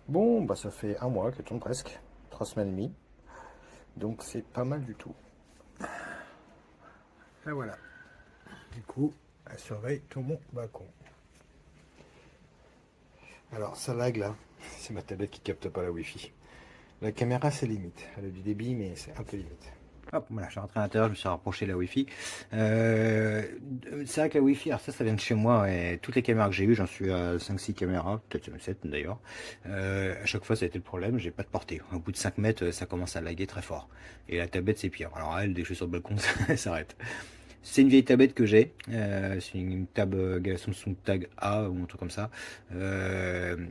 Bon, bah ça fait un mois qu'elle tourne presque, 3 semaines et demie, donc c'est pas mal du tout. Et voilà, du coup, elle surveille tout mon balcon. Alors, ça lag là, c'est ma tablette qui capte pas la Wi-Fi. La caméra, c'est limite. Elle a du débit, mais c'est un peu limite. Hop, voilà, je suis rentré à l'intérieur, je me suis rapproché de la Wi-Fi. Euh, c'est vrai que la Wi-Fi, alors ça vient de chez moi, et toutes les caméras que j'ai eues, j'en suis à 5-6 caméras, peut-être 7 d'ailleurs. À chaque fois, ça a été le problème, j'ai pas de portée. Au bout de 5 mètres, ça commence à laguer très fort. Et la tablette, c'est pire. Alors elle, dès que je suis sur le balcon, ça s'arrête. C'est une vieille tablette que j'ai. C'est une tab Samsung Tag A ou un truc comme ça.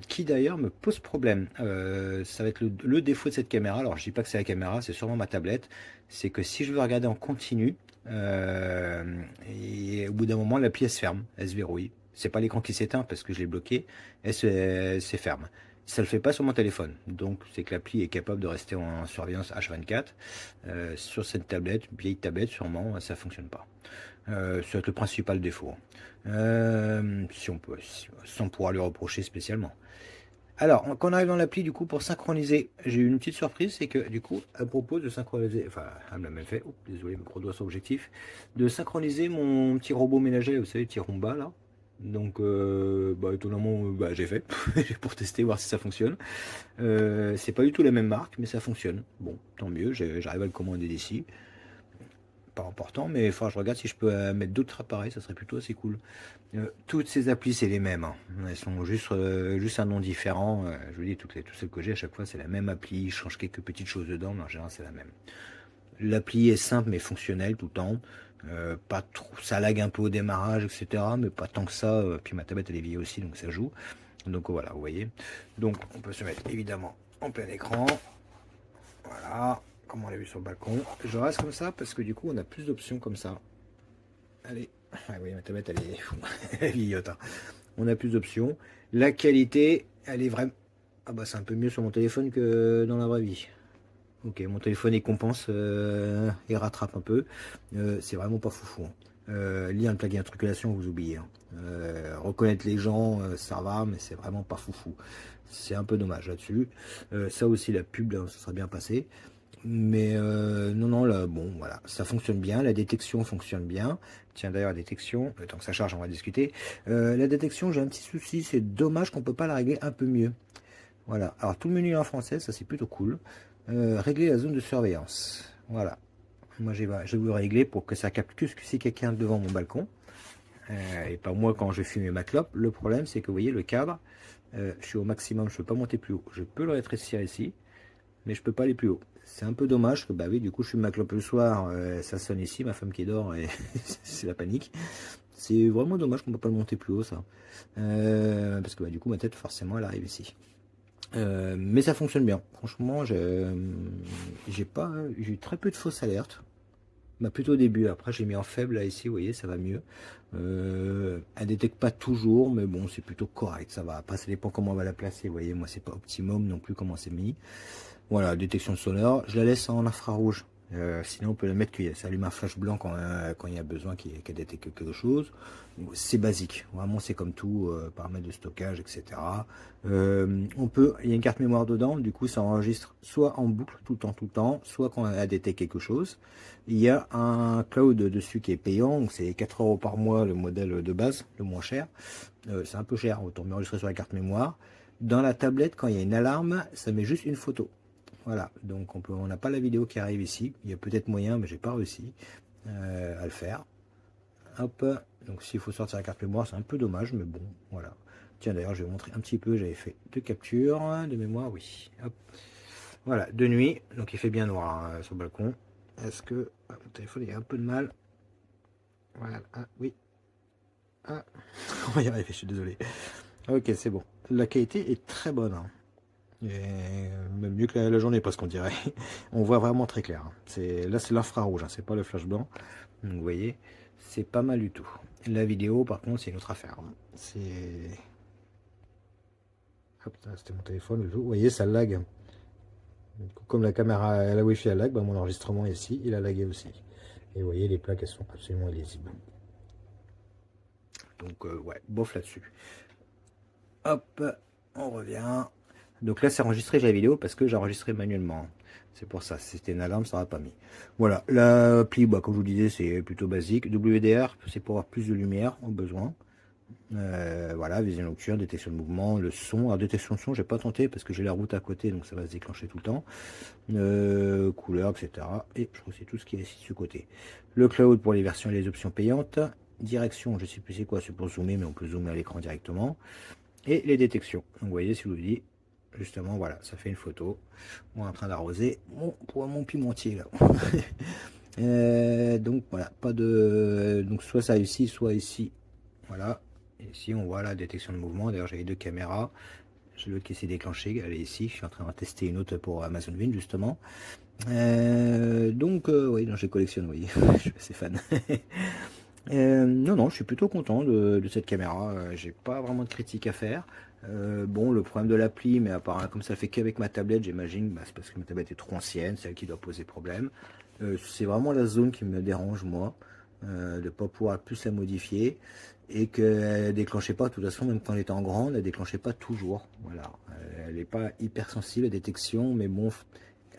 Qui d'ailleurs me pose problème. Ça va être le défaut de cette caméra. Alors je dis pas que c'est la caméra, c'est sûrement ma tablette. C'est que si je veux regarder en continu, euh, et au bout d'un moment, l'appli elle se ferme, elle se verrouille. C'est pas l'écran qui s'éteint parce que je l'ai bloqué, elle se ferme. Ça le fait pas sur mon téléphone. Donc c'est que l'appli est capable de rester en surveillance H24. Sur cette tablette, vieille tablette sûrement, ça fonctionne pas. C'est le principal défaut. Si on peut, sans pouvoir lui reprocher spécialement. Alors, quand on arrive dans l'appli, du coup, pour synchroniser, j'ai eu une petite surprise, c'est que du coup, elle propose de synchroniser, enfin, elle me l'a même fait, oups, désolé, mes gros doigts sont objectifs, de synchroniser mon petit robot ménager, vous savez, petit Roomba là. Donc, bah, étonnamment, bah, j'ai fait, pour tester, voir si ça fonctionne. C'est pas du tout la même marque, mais ça fonctionne. Bon, tant mieux, j'arrive à le commander d'ici. Pas important, mais il faudra que je regarde si je peux mettre d'autres appareils, ça serait plutôt assez cool. Toutes ces applis, c'est les mêmes, hein. Elles sont juste un nom différent. Je vous dis, toutes celles que j'ai, à chaque fois, c'est la même appli. Je change quelques petites choses dedans, mais en général, c'est la même. L'appli est simple, mais fonctionnelle tout le temps. Pas trop, ça lag un peu au démarrage, etc. Mais pas tant que ça. Puis ma tablette, elle est vieille aussi, donc ça joue. Donc voilà, vous voyez. Donc on peut se mettre évidemment en plein écran. Voilà, comme on l'a vu sur le balcon. Je reste comme ça parce que du coup, on a plus d'options comme ça. Allez, ah oui, ma tablette, elle est, elle est vieillotte, hein. On a plus d'options. La qualité, elle est vraiment. Ah bah c'est un peu mieux sur mon téléphone que dans la vraie vie. Ok, mon téléphone il compense, il rattrape un peu. C'est vraiment pas foufou, hein. Lire un plugin d'immatriculation, vous oubliez, hein. Reconnaître les gens, ça va, mais c'est vraiment pas foufou. C'est un peu dommage là-dessus. Ça aussi, la pub, là, ça sera bien passé. Mais non, non, là, bon, voilà, ça fonctionne bien. La détection fonctionne bien. Tiens, d'ailleurs, la détection, le temps que ça charge, on va discuter. La détection, j'ai un petit souci. C'est dommage qu'on peut pas la régler un peu mieux. Voilà. Alors, tout le menu est en français, ça c'est plutôt cool. Régler la zone de surveillance. Voilà. Moi, je vais vous régler pour que ça capte que si c'est quelqu'un devant mon balcon. Et pas moi quand je fume ma clope. Le problème, c'est que vous voyez le cadre, je suis au maximum, je ne peux pas monter plus haut. Je peux le rétrécir ici, mais je peux pas aller plus haut. C'est un peu dommage que bah oui, du coup, je fume ma clope le soir, ça sonne ici, ma femme qui dort et c'est la panique. C'est vraiment dommage qu'on ne peut pas le monter plus haut, ça. Parce que bah, du coup, ma tête, forcément, elle arrive ici. Mais ça fonctionne bien. Franchement, j'ai eu très peu de fausses alertes. Bah, plutôt au début. Après, j'ai mis en faible là ici. Vous voyez, ça va mieux. Elle détecte pas toujours, mais bon, c'est plutôt correct. Ça va. Après, ça dépend comment on va la placer. Vous voyez, moi, c'est pas optimum non plus comment c'est mis. Voilà, détection sonore. Je la laisse en infrarouge. Sinon, on peut la mettre qu'il s'allume un flash blanc quand il y a besoin qu'elle détecte quelque chose. C'est basique. Vraiment, c'est comme tout, paramètres de stockage, etc. Il y a une carte mémoire dedans. Du coup, ça enregistre soit en boucle tout le temps, soit quand elle détecte quelque chose. Il y a un cloud dessus qui est payant. Donc, c'est 4 euros par mois le modèle de base, le moins cher. C'est un peu cher. Autant m'enregistrer sur la carte mémoire. Dans la tablette, quand il y a une alarme, ça met juste une photo. Voilà, donc on n'a pas la vidéo qui arrive ici. Il y a peut-être moyen, mais j'ai pas réussi à le faire. Hop, donc s'il faut sortir la carte mémoire, c'est un peu dommage, mais bon, voilà. Tiens, d'ailleurs, je vais vous montrer un petit peu. J'avais fait deux captures de mémoire, oui. Hop. Voilà, de nuit, donc il fait bien noir hein, sur le balcon. Est-ce que mon téléphone il a un peu de mal? Voilà, ah, oui. Ah, on va y arriver, je suis désolé. Ok, c'est bon. La qualité est très bonne, hein. Et même mieux que la journée, parce qu'on dirait. On voit vraiment très clair, hein. Là, c'est l'infrarouge, hein, c'est pas le flash blanc. Donc, vous voyez, c'est pas mal du tout. La vidéo, par contre, c'est une autre affaire, hein. C'est. Hop, c'était mon téléphone. Vous voyez, ça lag. Comme la caméra, la Wi-Fi a lag, bah, mon enregistrement ici, il a lagué aussi. Et vous voyez, les plaques, elles sont absolument illisibles. Donc, ouais, bof là-dessus. Hop, on revient. Donc là, c'est enregistré la vidéo parce que j'ai enregistré manuellement. C'est pour ça. Si c'était une alarme, ça n'aurait pas mis. Voilà. L'appli, bah, comme je vous disais, c'est plutôt basique. WDR, c'est pour avoir plus de lumière au besoin. Voilà, vision nocturne, détection de mouvement, le son. Alors, détection de son, j'ai pas tenté parce que j'ai la route à côté, donc ça va se déclencher tout le temps. Couleur, etc. Et je crois que c'est tout ce qui est ici de ce côté. Le cloud pour les versions et les options payantes. Direction, je sais plus c'est quoi, c'est pour zoomer, mais on peut zoomer à l'écran directement. Et les détections. Donc, vous voyez, si je vous dis, justement, voilà, ça fait une photo. Moi en train d'arroser mon pimentier là. Donc voilà, pas de. Donc soit ça ici, soit ici. Voilà. Et ici on voit la détection de mouvement. D'ailleurs j'ai les deux caméras. J'ai l'autre qui s'est déclenché. Elle est ici. Je suis en train de tester une autre pour Amazon Wind justement. Donc oui, je collectionne, oui. Je suis assez fan. Non, non, je suis plutôt content de cette caméra. J'ai pas vraiment de critique à faire. Bon, le problème de l'appli, mais apparemment, comme ça fait qu'avec ma tablette, j'imagine, bah, c'est parce que ma tablette est trop ancienne, c'est elle qui doit poser problème. C'est vraiment la zone qui me dérange, moi, de ne pas pouvoir plus la modifier et qu'elle déclenchait pas, de toute façon, même quand elle était en grande, elle déclenchait pas toujours. Voilà, elle n'est pas hyper sensible à la détection, mais bon,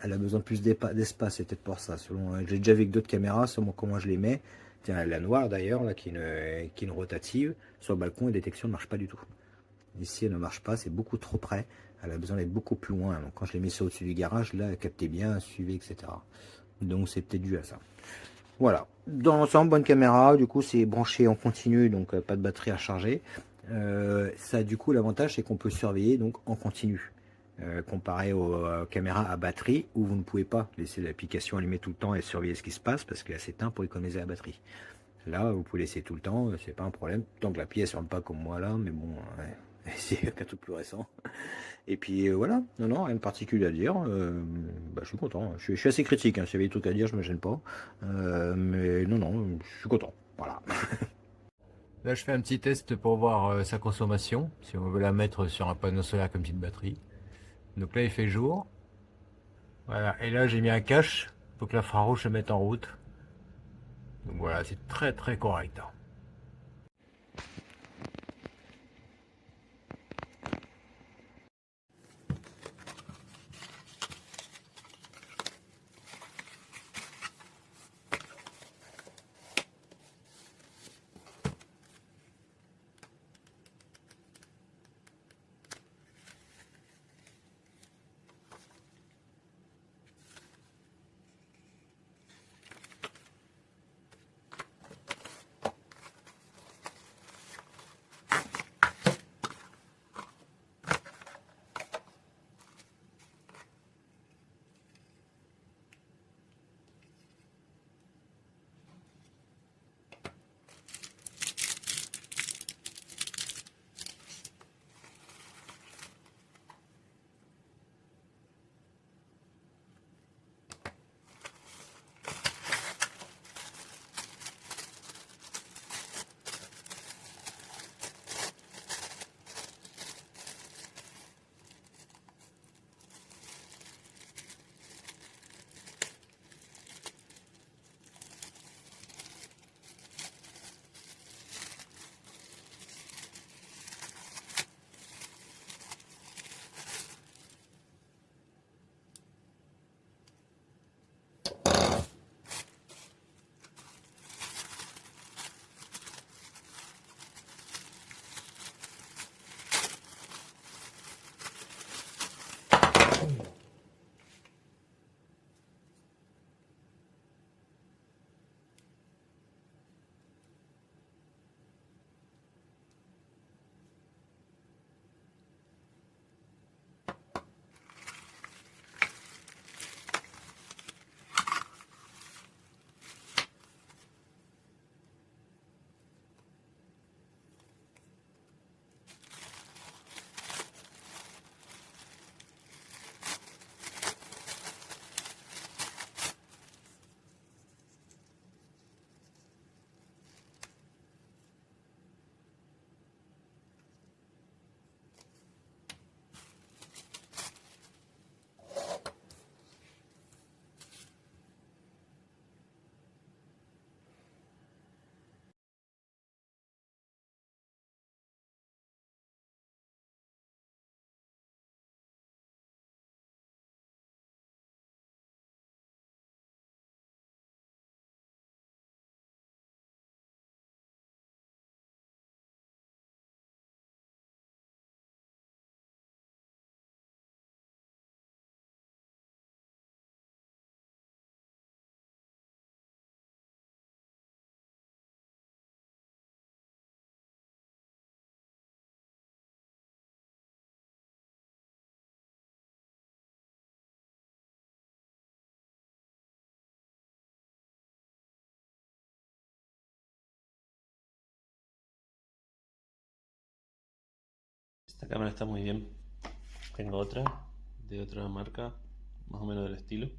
elle a besoin de plus d'espace, c'est peut-être pour ça. Selon, j'ai déjà vu avec d'autres caméras, selon comment je les mets. Tiens, la noire d'ailleurs, là, qui est une rotative, sur le balcon, la détection ne marche pas du tout. Ici, elle ne marche pas, c'est beaucoup trop près. Elle a besoin d'être beaucoup plus loin. Donc, quand je l'ai mis ça au-dessus du garage, là, elle captait bien, suivait, etc. Donc, c'est peut-être dû à ça. Voilà. Dans l'ensemble, bonne caméra. Du coup, c'est branché en continu, donc pas de batterie à charger. Ça, du coup, l'avantage, c'est qu'on peut surveiller donc en continu. Comparé aux caméras à batterie où vous ne pouvez pas laisser l'application allumée tout le temps et surveiller ce qui se passe parce qu'elle s'éteint pour économiser la batterie. Là, vous pouvez laisser tout le temps, c'est pas un problème. Tant que la pièce ne ferme pas comme moi là, mais bon, ouais, c'est un truc plus récent. Et puis voilà, non, non, rien de particulier à dire. Bah, je suis content. Je suis assez critique. Hein. S'il y avait des trucs à dire, je me gêne pas. Mais non, non, je suis content. Voilà. Là, je fais un petit test pour voir sa consommation, si on veut la mettre sur un panneau solaire comme petite batterie. Donc là, il fait jour. Voilà. Et là, j'ai mis un cache pour que l'infrarouge se mette en route. Donc voilà, c'est très très correct. Hein. Esta cámara está muy bien. Tengo otra de otra marca, más o menos del estilo.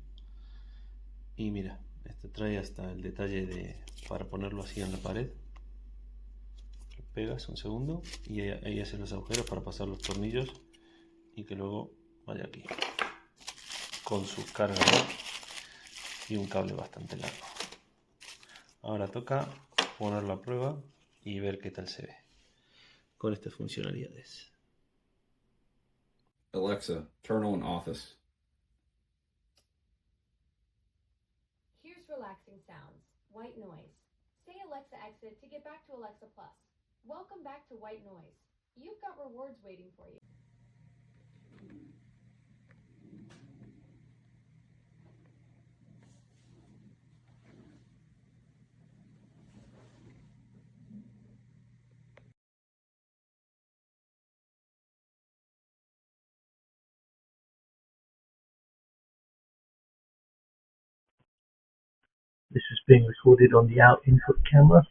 Y mira, este trae hasta el detalle para ponerlo así en la pared. Lo pegas un segundo y ahí haces los agujeros para pasar los tornillos y que luego vaya aquí. Con su cargador y un cable bastante largo. Ahora toca ponerlo a prueba y ver qué tal se ve con estas funcionalidades. Alexa, turn on Office. Here's relaxing sounds. White noise. Say Alexa exit to get back to Alexa Plus. Welcome back to white noise. You've got rewards waiting for you. This is being recorded on the out input camera.